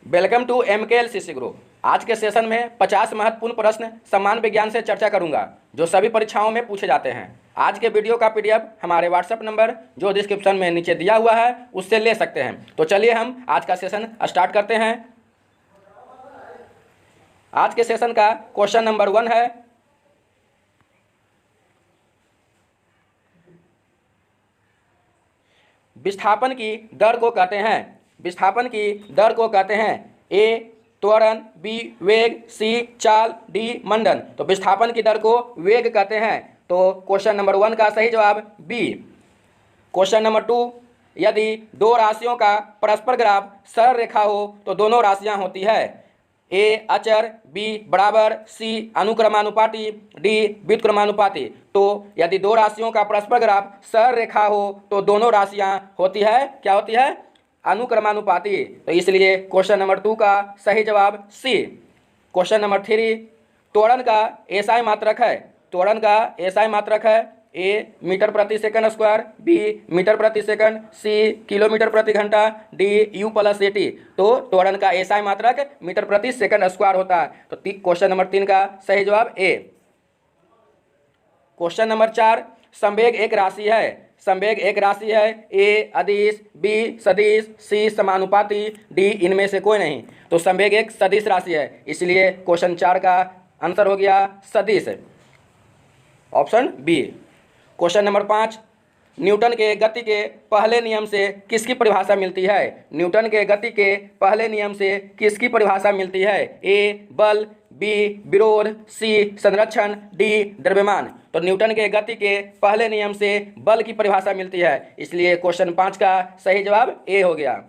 Welcome to MKLCC group. आज के session में 50 महत्वपूर्ण प्रश्न समान विज्ञान से चर्चा करूंगा जो सभी परीक्षाओं में पूछे जाते हैं। आज के वीडियो का PDF हमारे व्हाट्सएप नंबर जो डिस्क्रिप्शन में नीचे दिया हुआ है उससे ले सकते हैं। तो चलिए हम आज का सेशन स्टार्ट करते हैं। आज के सेशन का क्वेश्चन नंबर 1 है, विस्थापन की दर को कहते हैं। विस्थापन की दर को कहते हैं A त्वरण, B वेग, C चाल, D मंडन। तो विस्थापन की दर को वेग कहते हैं। तो क्वेश्चन नंबर 1 का सही जवाब B। क्वेश्चन नंबर 2, यदि दो राशियों का परस्पर ग्राफ सरल रेखा हो तो दोनों राशियां होती है A अचर, B बराबर, C अनुक्रमानुपाती, D व्युत्क्रमानुपाती। तो यदि दो राशियों का परस्पर ग्राफ सरल रेखा हो तो दोनों राशियां होती है, क्या होती है? अनुक्रमानुपाती। तो इसलिए क्वेश्चन नंबर 2 का सही जवाब C। क्वेश्चन नंबर 3, त्वरण का एसआई मात्रक है। त्वरण का एसआई मात्रक है A मीटर प्रति सेकंड स्क्वायर, B मीटर प्रति सेकंड, C किलोमीटर प्रति घंटा, D U + AT। तो त्वरण का एसआई मात्रक मीटर प्रति सेकंड स्क्वायर होता है। तो क्वेश्चन नंबर 3 का सही जवाब A। क्वेश्चन नंबर 4, संवेग एक राशि है। संवेग एक राशि है A अदिश, B सदिश, C समानुपाती, D इनमें से कोई नहीं। तो संवेग एक सदिश राशि है, इसलिए क्वेश्चन 4 का आंसर हो गया सदिश, option B। Question number 5, Newton के गति के पहले नियम से किसकी परिभाषा मिलती है? न्यूटन के गति के पहले नियम से किसकी परिभाषा मिलती है? A बल, B विरोध, C संरक्षण, D द्रव्यमान। तो न्यूटन के गति के पहले नियम से बल की परिभाषा मिलती है, इसलिए क्वेश्चन 5 का सही जवाब A हो गया।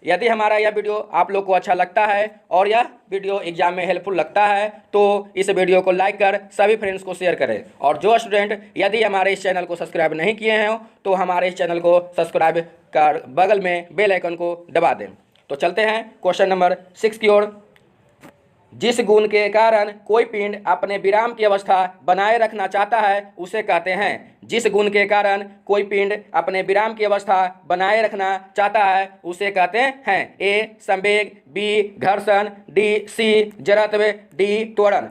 यदि हमारा यह वीडियो आप लोग को अच्छा लगता है और यह वीडियो एग्जाम में हेल्पफुल लगता है तो इस वीडियो को लाइक कर सभी फ्रेंड्स को शेयर करें। और जो स्टूडेंट यदि हमारे इस चैनल को सब्सक्राइब नहीं किए हैं तो हमारे इस चैनल को सब्सक्राइब कर बगल में बेल आइकन को दबा दें। तो चलते हैं क्वेश्चन नंबर 6 की ओर। जिस गुण के कारण कोई पिंड अपने विराम की अवस्था बनाए रखना चाहता है उसे कहते हैं। जिस गुण के कारण कोई पिंड अपने विराम की अवस्था बनाए रखना चाहता है उसे कहते हैं A संवेग, B घर्षण, D C जड़त्व, D त्वरण।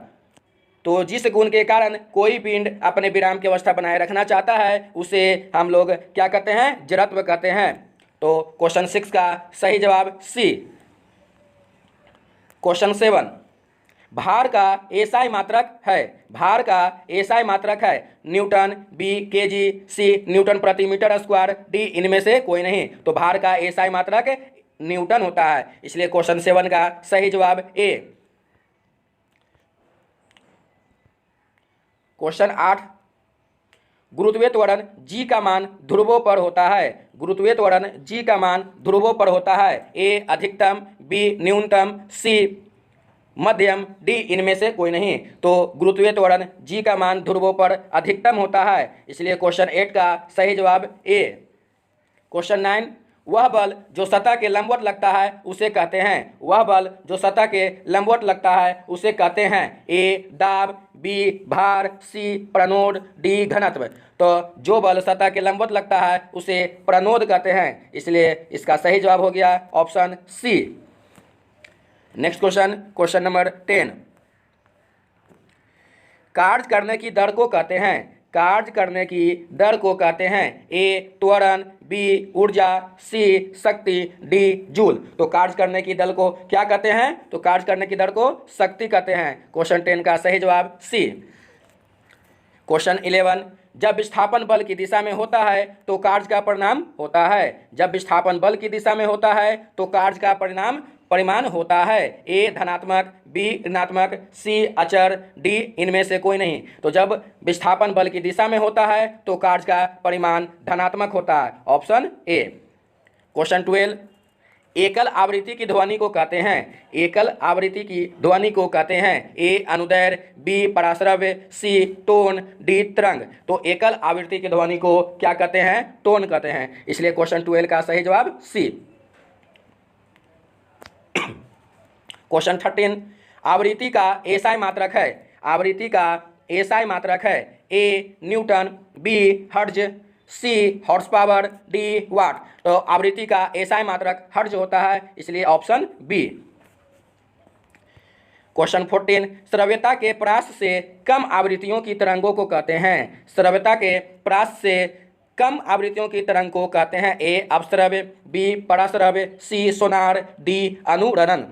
तो जिस गुण के कारण कोई पिंड अपने विराम की अवस्था बनाए रखना चाहता है उसे हम लोग क्या कहते हैं? जड़त्व कहते हैं। तो क्वेश्चन 6 का सही जवाब C। क्वेश्चन 7, भार का एसआई मात्रक है। भार का एसआई मात्रक है Newton, B KG, C Newton प्रति मीटर स्क्वायर, D इनमें से कोई नहीं। तो भार का एसआई मात्रक न्यूटन होता है, इसलिए क्वेश्चन 7 का सही जवाब A। क्वेश्चन 8, गुरुत्वीय त्वरण G का मान ध्रुवों पर होता है। गुरुत्वीय त्वरण G का मान ध्रुवों पर होता है A अधिकतम, B न्यूनतम, C मध्यम, D इनमें से कोई नहीं। तो गुरुत्वीय त्वरण G का मान ध्रुवों पर अधिकतम होता है, इसलिए क्वेश्चन 8 का सही जवाब A। क्वेश्चन 9, वह बल जो सतह के लंबवत लगता है उसे कहते हैं। वह बल जो सतह के लंबवत लगता है उसे कहते हैं A दाब, B भार, C प्रणोद, D घनत्व। तो जो बल सतह के लंबवत लगता है उसे प्रणोद कहते हैं, इसलिए इसका सही जवाब हो गया option C। Next question, question number 10, कार्य करने की दर को कहते हैं। कार्य करने की दर को कहते हैं A त्वरण, B ऊर्जा, C शक्ति, D जूल। तो कार्य करने की दर को क्या कहते हैं? तो कार्य करने की दर को शक्ति कहते हैं। क्वेश्चन 10 का सही जवाब C। क्वेश्चन 11, जब विस्थापन बल की दिशा में होता है तो कार्य का परिणाम होता है। जब विस्थापन बल की दिशा में होता है तो कार्य का परिमाण होता है A धनात्मक, B ऋणात्मक, C अचर, D इनमें से कोई नहीं। तो जब विस्थापन बल की दिशा में होता है तो कार्य का परिमाण धनात्मक होता है, ऑप्शन A। क्वेश्चन 12, एकल आवृत्ति की ध्वनि को कहते हैं। एकल आवृत्ति की ध्वनि को कहते हैं A अनुदैर्घ्य, B पराश्रव्य, C tone, D तरंग। तो एकल आवृत्ति की ध्वनि को क्या कहते हैं? टोन कहते हैं, इसलिए क्वेश्चन 12 का सही जवाब C। क्वेश्चन 13, आवृत्ति का एसआई मात्रक है। आवृत्ति का एसआई मात्रक है A newton, B hertz, C horsepower, D watt. तो आवृत्ति का एसआई मात्रक हर्ट्ज होता है, इसलिए ऑप्शन बी। क्वेश्चन 14, श्रव्यता के प्रास से कम आवृत्तियों की तरंगों को कहते हैं। श्रव्यता के प्रास से कम आवृत्तियों की तरंग को कहते हैं ए अपश्रव्य, बी पराश्रव्य, सी सोनार, डी अनुरणन।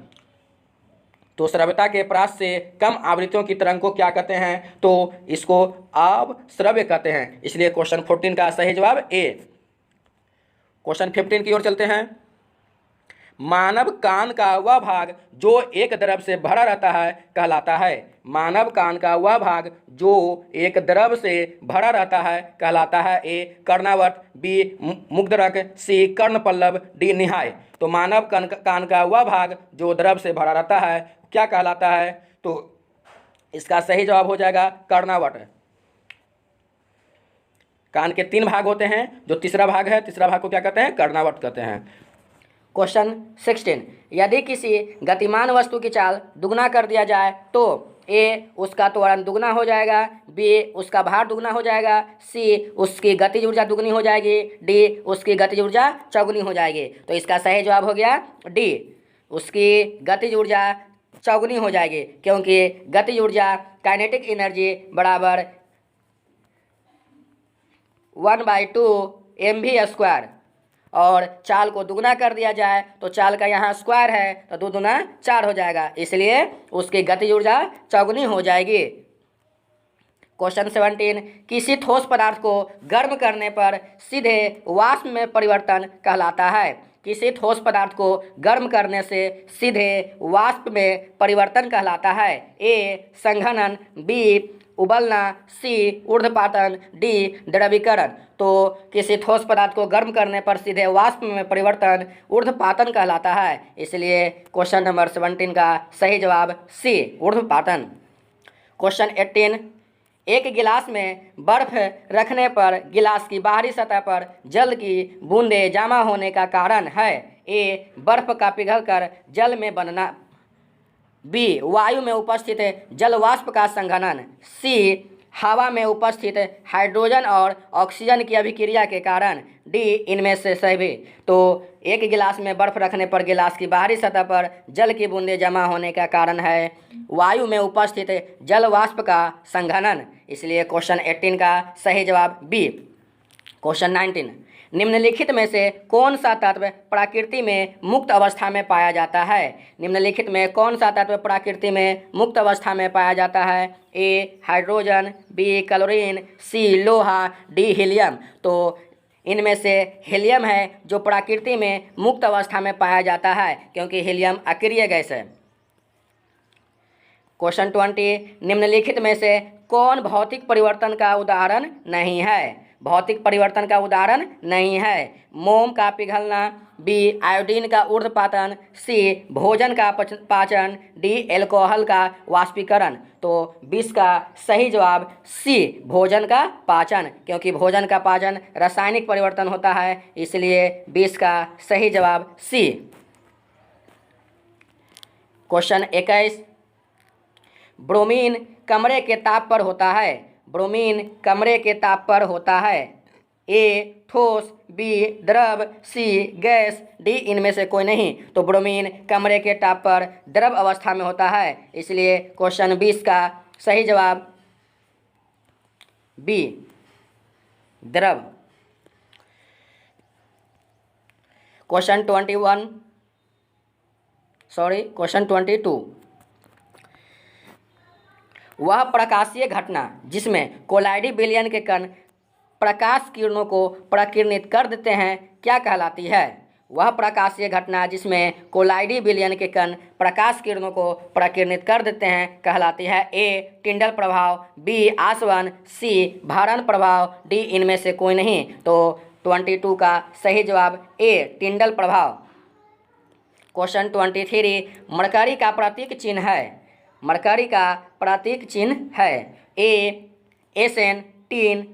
तो श्रव्यता के प्रास से कम आवृत्तियों की तरंग को क्या कहते हैं, तो इसको अपश्रव्य कहते हैं, इसलिए क्वेश्चन 14 का सही जवाब ए। क्वेश्चन 15 की ओर चलते हैं। मानव कान का वह भाग जो एक द्रव से भरा रहता है कहलाता है। मानव कान का वह भाग जो एक द्रव से भरा रहता है कहलाता है ए कर्णावट, बी मुग्धरक, सी कर्णपल्लव, डी निहाय। तो मानव कान का वह भाग जो द्रव से भरा रहता है क्या कहलाता है, तो इसका सही जवाब हो जाएगा कर्णावट। कान के 3 भाग होते हैं, जो तीसरा भाग है, तीसरा भाग को क्या कहते हैं, कर्णावट कहते हैं। क्वेश्चन 16, यदि किसी गतिमान वस्तु की चाल दुगना कर दिया जाए तो ए उसका त्वरण दुगना हो जाएगा, बी उसका भार दुगना हो जाएगा, सी उसकी गतिज ऊर्जा दुगनी हो जाएगी, डी उसकी गतिज ऊर्जा चौगुनी हो जाएगी। तो इसका सही जवाब हो गया डी, उसकी गतिज ऊर्जा चौगुनी हो जाएगी, क्योंकि गतिज ऊर्जा काइनेटिक एनर्जी बराबर 1/2 mv², और चाल को दुगना कर दिया जाए तो चाल का यहाँ स्क्वायर है तो 2 दूना 4 हो जाएगा, इसलिए उसकी गतिज ऊर्जा चौगुनी हो जाएगी। क्वेश्चन 17, किसी ठोस पदार्थ को गर्म करने पर सीधे वाष्प में परिवर्तन कहलाता है। किसी ठोस पदार्थ को गर्म करने से सीधे वाष्प में परिवर्तन कहलाता है ए संघनन, बी उबलना, सी ऊर्ध्वपातन, डी द्रवीकरण। तो किसी ठोस पदार्थ को गर्म करने पर सीधे वाष्प में परिवर्तन ऊर्ध्वपातन कहलाता है, इसलिए क्वेश्चन नंबर 17 का सही जवाब सी ऊर्ध्वपातन। क्वेश्चन 18, एक गिलास में बर्फ रखने पर गिलास की बाहरी सतह पर जल की बूंदें जमा होने का कारण है ए बर्फ का पिघलकर जल में बनना, बी वायु में उपस्थित जल वाष्प का संघनन, सी हवा में उपस्थित हाइड्रोजन और ऑक्सीजन की अभिक्रिया के कारण, डी इनमें से सभी। तो एक गिलास में बर्फ रखने पर गिलास की बाहरी सतह पर जल की बूंदें जमा होने का कारण है वायु में उपस्थित जल वाष्प का संघनन, इसलिए क्वेश्चन 18 का सही जवाब बी। क्वेश्चन 19, निम्नलिखित में से कौन सा तत्व प्रकृति में मुक्त अवस्था में पाया जाता है। निम्नलिखित में कौन सा तत्व प्रकृति में मुक्त अवस्था में पाया जाता है ए हाइड्रोजन, बी क्लोरीन, सी लोहा, डी हीलियम। तो इनमें से हीलियम है जो प्रकृति में मुक्त अवस्था में पाया जाता है, क्योंकि हीलियम अक्रिय गैस है। क्वेश्चन 20, निम्नलिखित में से कौन भौतिक परिवर्तन का उदाहरण नहीं है। भौतिक परिवर्तन का उदाहरण नहीं है मोम का पिघलना, बी आयोडीन का ऊर्ध्वपातन, सी भोजन का पाचन, डी एल्कोहल का वाष्पीकरण। तो 20 का सही जवाब सी भोजन का पाचन, क्योंकि भोजन का पाचन रासायनिक परिवर्तन होता है, इसलिए 20 का सही जवाब सी। क्वेश्चन 21, ब्रोमीन कमरे के ताप पर होता है। ब्रोमीन कमरे के ताप पर होता है ए ठोस, बी द्रव, सी गैस, डी इनमें से कोई नहीं। तो ब्रोमीन कमरे के ताप पर द्रव अवस्था में होता है, इसलिए क्वेश्चन 20 का सही जवाब बी द्रव। क्वेश्चन 22, वह प्रकाशीय घटना जिसमें कोलाइडी विलयन के कण प्रकाश किरणों को प्रकीर्णित कर देते हैं क्या कहलाती है। वह प्रकाशीय घटना जिसमें कोलाइडी विलयन के कण प्रकाश किरणों को प्रकीर्णित कर देते हैं कहलाती है ए टिंडल प्रभाव, बी आसवन, सी भारण प्रभाव, डी इनमें से कोई नहीं। तो 22 का सही जवाब ए टिंडल प्रभाव। क्वेश्चन 23, मरकरी का प्रतीक चिन्ह है। मरकरी का प्रतीक चिन्ह है A S N tin,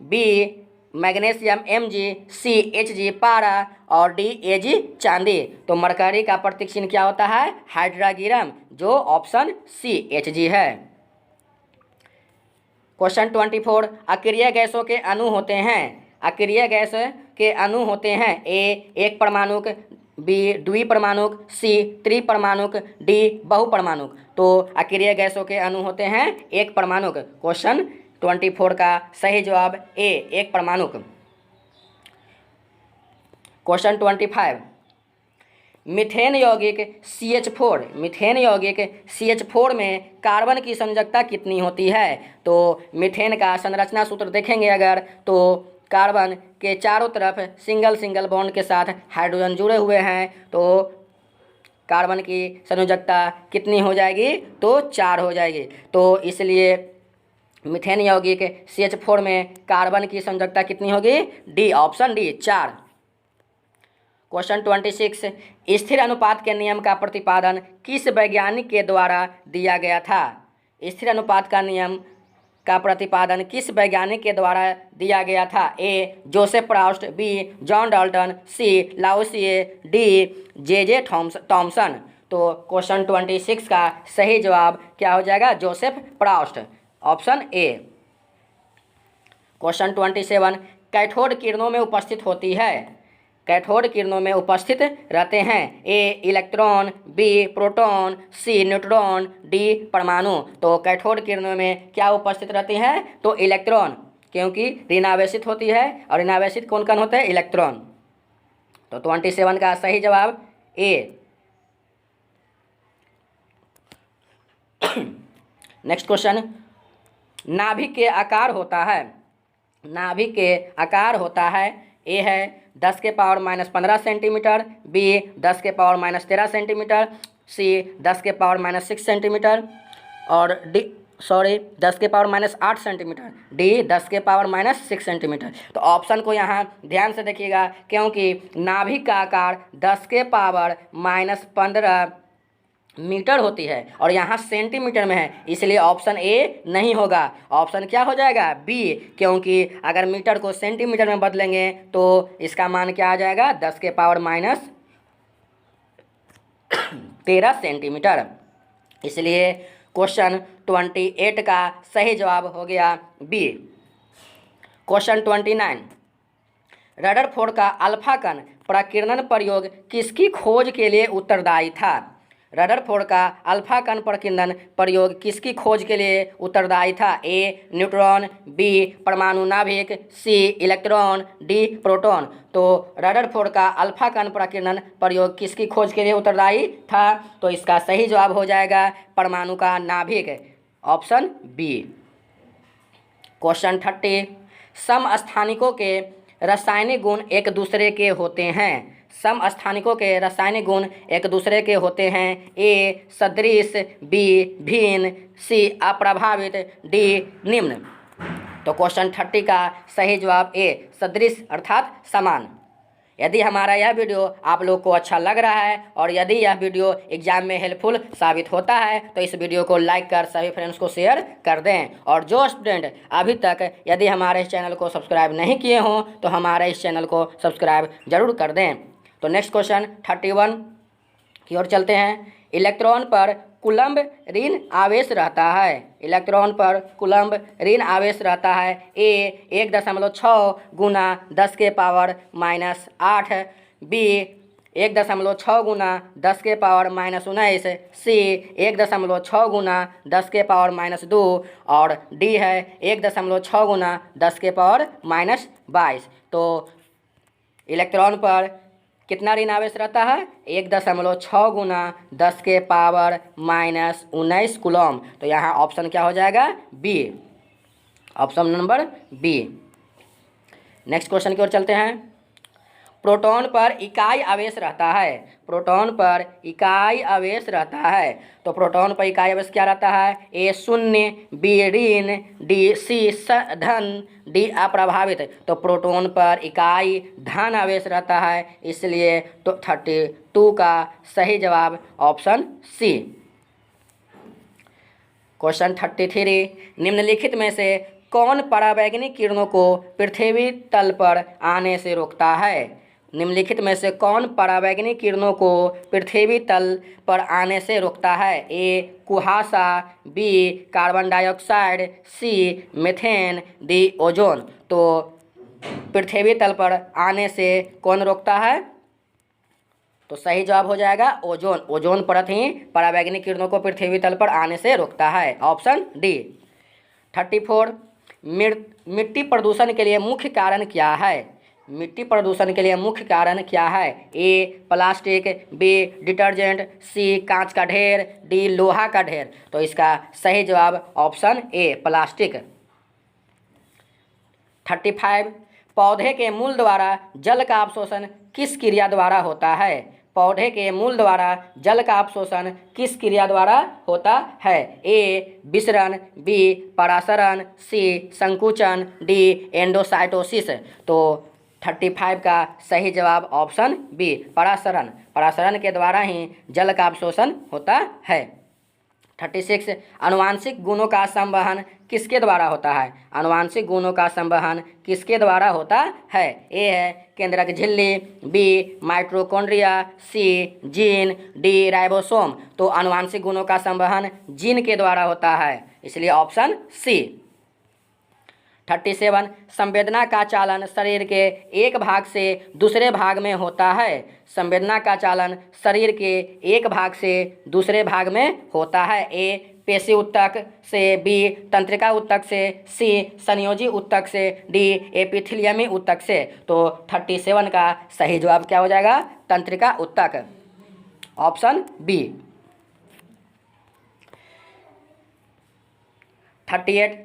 B magnesium Mg, C Hg पारा और डी Ag चांदी। तो मरकरी का प्रतीक चिन्ह क्या होता है हाइड्रागिरम, जो ऑप्शन सी Hg है। क्वेश्चन 24, अक्रिय गैसों के अणु होते हैं। अक्रिय गैस के अणु होते हैं? ए एक परमाणुक, बी द्विपरमाणुक, सी त्रिपरमाणुक, डी बहुपरमाणुक। तो अक्रिय गैसों के अणु होते हैं एक परमाणुक। क्वेश्चन 24 का सही जवाब ए एक परमाणुक। क्वेश्चन 25, मीथेन यौगिक CH4, मीथेन यौगिक CH4 में कार्बन की संयोजकता कितनी होती है? तो मीथेन का संरचना सूत्र देखेंगे अगर, तो कार्बन के चारों तरफ सिंगल सिंगल बॉन्ड के साथ हाइड्रोजन जुड़े हुए हैं, तो कार्बन की संयोजकता कितनी हो जाएगी? तो 4 हो जाएगी। तो इसलिए मीथेन यौगिक CH4 में कार्बन की संयोजकता कितनी होगी? D, option D 4। क्वेश्चन 26, स्थिर अनुपात के नियम का प्रतिपादन किस वैज्ञानिक के द्वारा दिया गया था? स्थिर अनुपात का नियम का प्रतिपादन किस वैज्ञानिक के द्वारा दिया गया था? A Joseph Proust, B John Dalton, C Lavoisier, D J Thomson. तो क्वेश्चन 26 का सही जवाब क्या हो जाएगा? Joseph Proust, option A. Question 27, cathode किरणों में उपस्थित होती है? कैथोड किरणों में उपस्थित रहते हैं? ए इलेक्ट्रॉन, बी प्रोटॉन, सी न्यूट्रॉन, डी परमाणु। तो कैथोड किरणों में क्या उपस्थित रहती हैं? तो इलेक्ट्रॉन, क्योंकि ऋणावेशित होती है और ऋणावेशित कौन कौन होते हैं? इलेक्ट्रॉन। तो 27 का सही जवाब ए। नेक्स्ट क्वेश्चन, नाभिक के आकार होता है? नाभिक के आकार होता है, ए है 10 के पावर -15 सेंटीमीटर, बी 10 के पावर -13 सेंटीमीटर, सी 10 के पावर -6 सेंटीमीटर और डी 10 के पावर -8 सेंटीमीटर, डी 10 के पावर -6 सेंटीमीटर। तो ऑप्शन को यहाँ ध्यान से देखिएगा, क्योंकि नाभिक का आकार 10 के पावर -15 मीटर होती है और यहाँ सेंटीमीटर में है, इसलिए ऑप्शन ए नहीं होगा। ऑप्शन क्या हो जाएगा? बी, क्योंकि अगर मीटर को सेंटीमीटर में बदलेंगे तो इसका मान क्या आ जाएगा? 10 के पावर -13 सेंटीमीटर। इसलिए क्वेश्चन 28 का सही जवाब हो गया बी। क्वेश्चन 29, रदरफोर्ड का अल्फा कण प्रकीर्णन प्रयोग किसकी खोज के लिए उत्तरदायी था? रदरफोर्ड का अल्फा कण प्रकीर्णन प्रयोग किसकी खोज के लिए उत्तरदायी था? ए न्यूट्रॉन, बी परमाणु नाभिक, सी इलेक्ट्रॉन, डी प्रोटॉन। तो रदरफोर्ड का अल्फा कण प्रकीर्णन प्रयोग किसकी खोज के लिए उत्तरदायी था? तो इसका सही जवाब हो जाएगा परमाणु का नाभिक, ऑप्शन बी। क्वेश्चन 30, समस्थानिकों के रासायनिक गुण एक दूसरे के होते हैं? समस्थानिकों के रासायनिक गुण एक दूसरे के होते हैं? ए सदृश, बी भिन्न, सी अप्रभावित, डी निम्न। तो क्वेश्चन 30 का सही जवाब ए सदृश अर्थात समान। यदि हमारा यह वीडियो आप लोग को अच्छा लग रहा है और यदि यह वीडियो एग्जाम में हेल्पफुल साबित होता है तो इस वीडियो को लाइक कर सभी फ्रेंड्स को शेयर कर दें। और जो स्टूडेंट अभी तक यदि हमारे इस चैनल को सब्सक्राइब नहीं किए हों तो हमारे इस चैनल को सब्सक्राइब जरूर कर दें। तो नेक्स्ट क्वेश्चन 31 की ओर चलते हैं। इलेक्ट्रॉन पर कूलम्ब ऋण आवेश रहता है? इलेक्ट्रॉन पर कूलम्ब ऋण आवेश रहता है? ए 1.6 गुना 10 के पावर -8, बी 1.6 गुना 10 के पावर -19, सी 1.6 गुना 10 के पावर -2 और डी है 1.6 गुना 10 के पावर -22। तो इलेक्ट्रॉन पर कितना ऋण आवेश रहता है? 1.6 गुना 10 के पावर -19 कूलम्ब। तो यहाँ ऑप्शन क्या हो जाएगा? B, option number B. Next question की ओर चलते हैं। प्रोटॉन पर इकाई आवेश रहता है? प्रोटॉन पर इकाई आवेश रहता है, तो प्रोटॉन पर इकाई आवेश क्या रहता है? ए 0, बी ऋण, डी सी धन, डी अप्रभावित। तो प्रोटॉन पर इकाई धन आवेश रहता है, इसलिए तो 32 का सही जवाब ऑप्शन सी। क्वेश्चन 33, निम्नलिखित में से कौन परावैंगनिक किरणों को पृथ्वी तल पर आने से रोकता है? निम्नलिखित में से कौन परावैंगनिक किरणों को पृथ्वी तल पर आने से रोकता है? ए कुहासा, बी कार्बन डाइऑक्साइड, सी मीथेन, डी ओजोन। तो पृथ्वी तल पर आने से कौन रोकता है? तो सही जवाब हो जाएगा ओजोन। ओजोन परत ही पराबैंगनी किरणों को पृथ्वी तल पर आने से रोकता है, ऑप्शन डी। 34 मिट्टी प्रदूषण के लिए मुख्य कारण क्या है? मिट्टी प्रदूषण के लिए मुख्य कारण क्या है? ए प्लास्टिक, बी डिटर्जेंट, सी कांच का ढेर, डी लोहा का ढेर। तो इसका सही जवाब ऑप्शन ए प्लास्टिक। 35 पौधे के मूल द्वारा जल का अवशोषण किस क्रिया द्वारा होता है? पौधे के मूल द्वारा जल का अवशोषण किस क्रिया द्वारा होता है? ए विसरण, बी परासरण, सी संकुचन, डी एंडोसाइटोसिस। तो 35 का सही जवाब ऑप्शन बी परासरण। परासरण के द्वारा ही जल का अवशोषण होता है। 36 आनुवांशिक गुणों का संवहन किसके द्वारा होता है? आनुवांशिक गुणों का संवहन किसके द्वारा होता है? ए है केंद्रक झिल्ली, बी माइटोकॉन्ड्रिया, सी जीन, डी राइबोसोम। तो आनुवांशिक गुणों का संवहन जीन के द्वारा होता है, इसलिए ऑप्शन सी। 37 संवेदना का चालन शरीर के एक भाग से दूसरे भाग में होता है। संवेदना का चालन शरीर के एक भाग से दूसरे भाग में होता है। ए पेशी ऊतक से, बी तंत्रिका ऊतक से, सी संयोजी ऊतक से, डी एपिथेलियमी ऊतक से। तो 37 का सही जवाब क्या हो जाएगा? तंत्रिका ऊतक, ऑप्शन बी। 38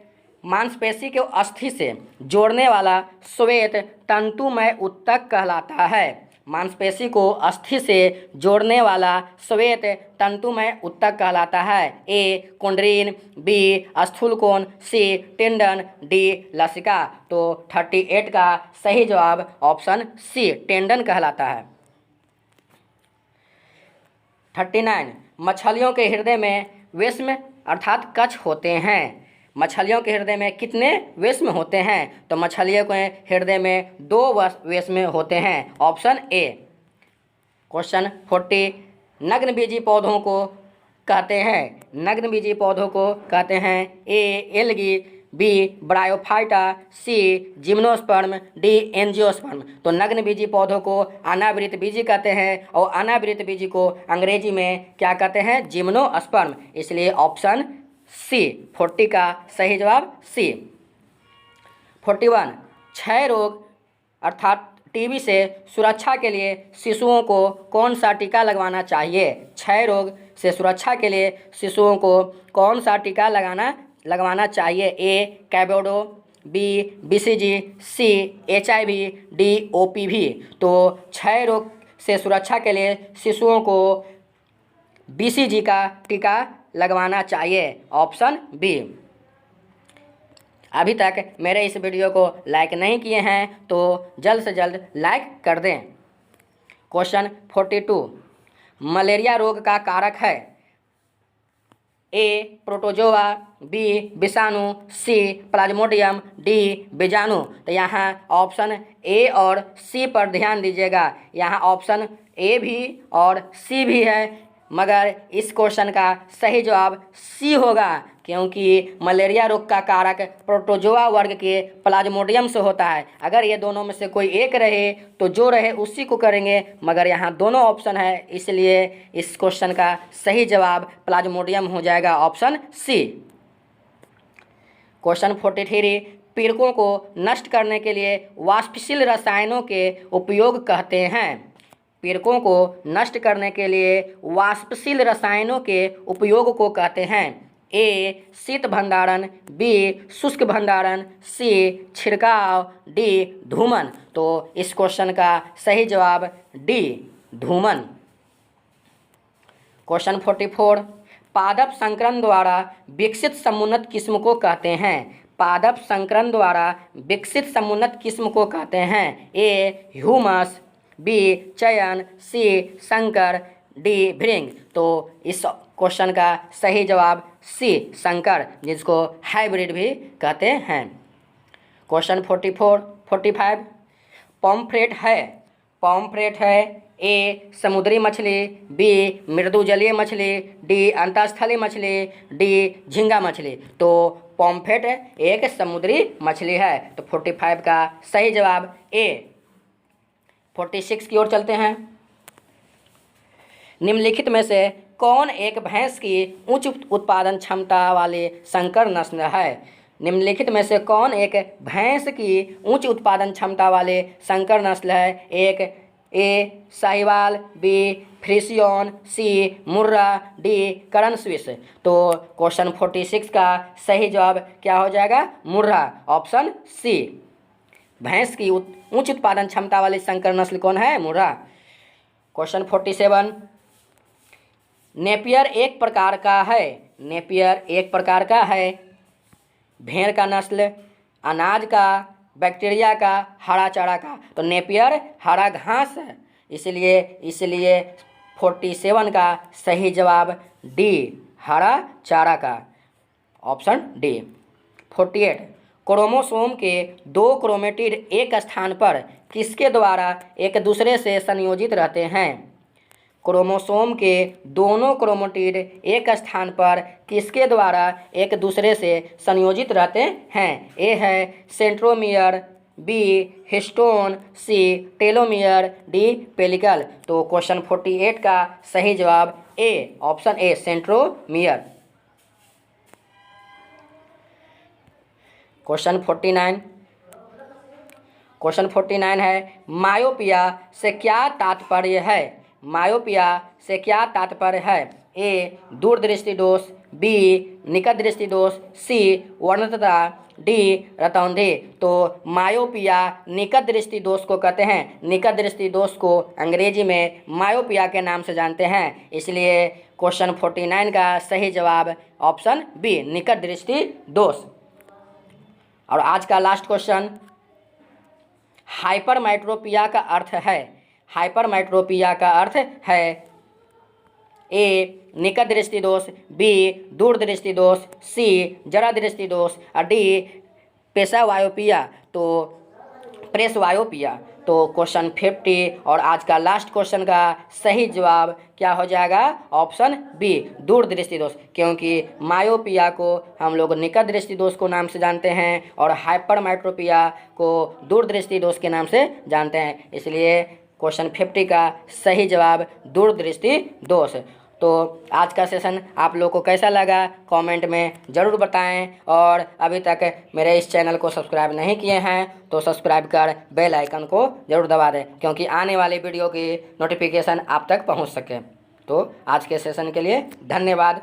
मांसपेशी को अस्थि से जोड़ने वाला श्वेत तंतुमय ऊतक कहलाता है। मांसपेशी को अस्थि से जोड़ने वाला श्वेत तंतुमय ऊतक कहलाता है। ए कुंडरीन, बी स्थूलकोण, सी टेंडन, डी लसिका। तो 38 का सही जवाब ऑप्शन सी टेंडन कहलाता है। 39 मछलियों के हृदय में वेश्म अर्थात कक्ष होते हैं। मछलियों के हृदय में कितने वेश्म होते हैं? तो मछलियों के हृदय में 2 वेश्म होते हैं, ऑप्शन ए। क्वेश्चन 40 नग्नबीजी पौधों को कहते हैं। नग्नबीजी पौधों को कहते हैं ए एल्गी, बी ब्रायोफाइटा, सी जिम्नोस्पर्म, डी एंजियोस्पर्म। तो नग्नबीजी पौधों को अनावृत बीजी कहते हैं और अनावृत बीजी को अंग्रेजी में क्या कहते हैं? जिम्नोस्पर्म, इसलिए ऑप्शन सी 40 का सही जवाब सी। 41 क्षय रोग अर्थात टीबी से सुरक्षा के लिए शिशुओं को कौन सा टीका लगवाना चाहिए? क्षय रोग से सुरक्षा के लिए शिशुओं को कौन सा टीका लगवाना चाहिए? ए कैबोडो, बी बीसीजी, सी एचआईवी, डी ओपीवी। तो क्षय रोग से सुरक्षा के लिए शिशुओं को बीसीजी का टीका लगवाना चाहिए, ऑप्शन बी। अभी तक मेरे इस वीडियो को लाइक नहीं किए हैं तो जल्द से जल्द लाइक कर दें। क्वेश्चन 42 मलेरिया रोग का कारक है। ए प्रोटोजोआ, बी विषाणु, सी प्लाज्मोडियम, डी बीजाणु। तो यहाँ ऑप्शन ए और सी पर ध्यान दीजिएगा। यहाँ ऑप्शन ए भी और सी भी है, मगर इस क्वेश्चन का सही जवाब सी होगा, क्योंकि मलेरिया रोग का कारक प्रोटोजोआ वर्ग के प्लाज्मोडियम से होता है। अगर ये दोनों में से कोई एक रहे तो जो रहे उसी को करेंगे, मगर यहाँ दोनों ऑप्शन है, इसलिए इस क्वेश्चन का सही जवाब प्लाज्मोडियम हो जाएगा, ऑप्शन सी। क्वेश्चन 43 पीड़कों को नष्ट करने के लिए वाष्पशील रसायनों के उपयोग कहते हैं। पीड़कों को नष्ट करने के लिए वाष्पशील रसायनों के उपयोग को कहते हैं। ए शीत भंडारण, बी शुष्क भंडारण, सी छिड़काव, डी धूमन। तो इस क्वेश्चन का सही जवाब डी धूमन। क्वेश्चन 44 पादप संकरण द्वारा विकसित समुन्नत किस्म को कहते हैं। पादप संकरण द्वारा विकसित समुन्नत किस्म को कहते हैं। ए ह्यूमस, बी चयन, सी संकर, डी भृंग। तो इस क्वेश्चन का सही जवाब सी संकर, जिसको हाइब्रिड भी कहते हैं। क्वेश्चन 45 पॉम्फ्रेट है। ए समुद्री मछली, बी मृदु जलीय मछली, डी अंतःस्थलीय मछली, डी झींगा मछली। तो पॉम्फ्रेट एक समुद्री मछली है। तो 45 का सही जवाब ए। 46 की ओर चलते हैं। निम्नलिखित में से कौन एक भैंस की उच्च उत्पादन क्षमता वाली संकर नस्ल है? निम्नलिखित में से कौन एक भैंस की उच्च उत्पादन क्षमता वाले संकर नस्ल है? एक ए साहिवाल, बी फ्रिसियन, सी मुर्रा, डी करन स्विस। तो क्वेश्चन 46 का सही जवाब क्या हो जाएगा? मुर्रा, ऑप्शन सी। भैंस की उच्च उत्पादन क्षमता वाली संकर नस्ल कौन है? मुर्रा। क्वेश्चन 47, नेपियर एक प्रकार का है। नेपियर एक प्रकार का है भेड़ का नस्ल, अनाज का, बैक्टीरिया का, हरा चारा का। तो नेपियर हरा घास है, इसलिए 47 का सही जवाब डी, हरा चारा का, ऑप्शन डी। 48, क्रोमोसोम के 2 क्रोमेटिड एक स्थान पर किसके द्वारा एक दूसरे से संयोजित रहते हैं? क्रोमोसोम के दोनों क्रोमेटिड एक स्थान पर किसके द्वारा एक दूसरे से संयोजित रहते हैं? ए है centromere, B histone, C telomere, D pellicle. तो क्वेश्चन 48 का सही जवाब A, option A centromere. Question 49, question 49 है मायोपिया से क्या तात्पर्य है? मायोपिया से क्या तात्पर्य है? ए दूरदृष्टि दोष, बी निकट दृष्टि दोष, सी वर्णतता, डी रतौंधी। तो मायोपिया निकट दृष्टि दोष को कहते हैं। निकट दृष्टि दोष को अंग्रेजी में मायोपिया के नाम से जानते हैं, इसलिए क्वेश्चन 49 का सही जवाब ऑप्शन बी, निकट दृष्टि दोष। और आज का लास्ट क्वेश्चन, हाइपरमेट्रोपिया का अर्थ है। हाइपरमेट्रोपिया का अर्थ है ए निकट दृष्टि दोष, बी दूर दृष्टि दोष, सी जरा दृष्टि दोष और डी पेशावायोपिया, तो प्रेसवायोपिया। तो क्वेश्चन 50 और आज का लास्ट क्वेश्चन का सही जवाब क्या हो जाएगा? ऑप्शन बी, दूर दृष्टि दोष, क्योंकि मायोपिया को हम लोग निकट दृष्टि दोष को नाम से जानते हैं और हाइपरमेट्रोपिया को दूर दृष्टि दोष के नाम से जानते हैं, इसलिए क्वेश्चन 50 का सही जवाब दूर दृष्टि दोष। तो आज का सेशन आप लोग को कैसा लगा कमेंट में ज़रूर बताएं, और अभी तक मेरे इस चैनल को सब्सक्राइब नहीं किए हैं तो सब्सक्राइब कर बेल आइकन को ज़रूर दबा दें, क्योंकि आने वाली वीडियो की नोटिफिकेशन आप तक पहुंच सके। तो आज के सेशन के लिए धन्यवाद।